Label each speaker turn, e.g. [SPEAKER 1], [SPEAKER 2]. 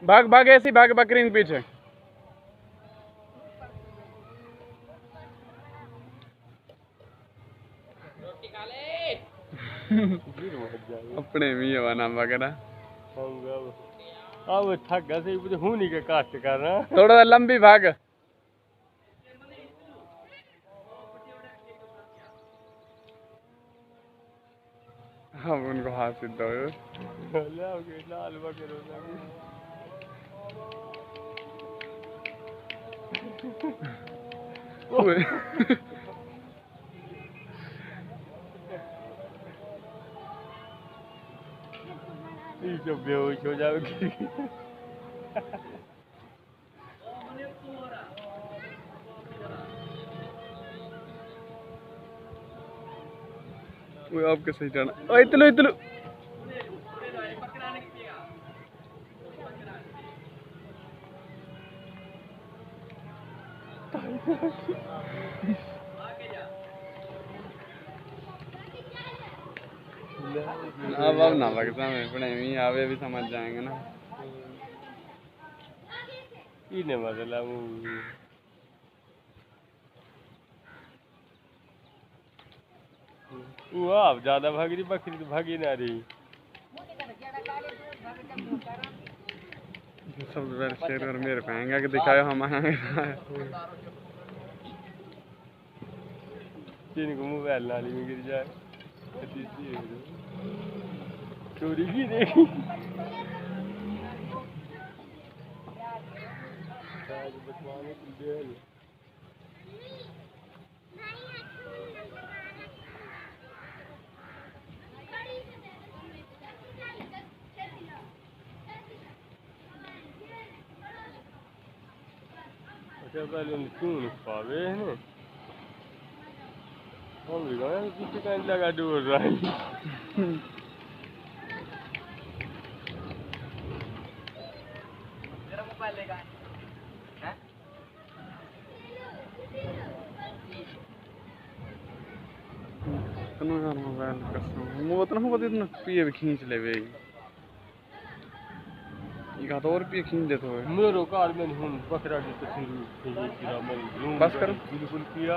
[SPEAKER 1] भाग भाग ऐसी भाग बकरी के पीछे। अपने भी है नाम वगैरह।
[SPEAKER 2] अब थक गया से हूं नहीं के कास्ट कर रहा।
[SPEAKER 1] थोड़ा लंबी भाग। हाँ उनको हाथ सीधा
[SPEAKER 2] लाल बकरो जो बेहोश हो जाओगी।
[SPEAKER 1] वो आपके सही जाना। इतलो इतलो अब ना लगता मैं पढ़े भी आवे भी समझ जाएंगे ना।
[SPEAKER 2] इन्हें मतलब वो आप ज्यादा भाग रही बकरी तो भागी ना रही।
[SPEAKER 1] सब शेर और मेरे पाएंगे कि दिखाओ हम
[SPEAKER 2] जिनको मोबाइल नाली में गिर जाए चोरी की देखी। अच्छा पहले क्यों नहीं पावे हैं हम भी गए किसी का लगा डूब रहा है।
[SPEAKER 3] तेरा मोबाइल लेगा हैं?
[SPEAKER 1] इतना यार मोबाइल कसम वो उतना को इतना पिए भी खींच ले बे ये का तो और पिए खींच देते हो
[SPEAKER 2] मेरो कार में हूं बकरा की तस्वीर खींच गिरा मैं
[SPEAKER 1] बस करो
[SPEAKER 2] बिल्कुल किया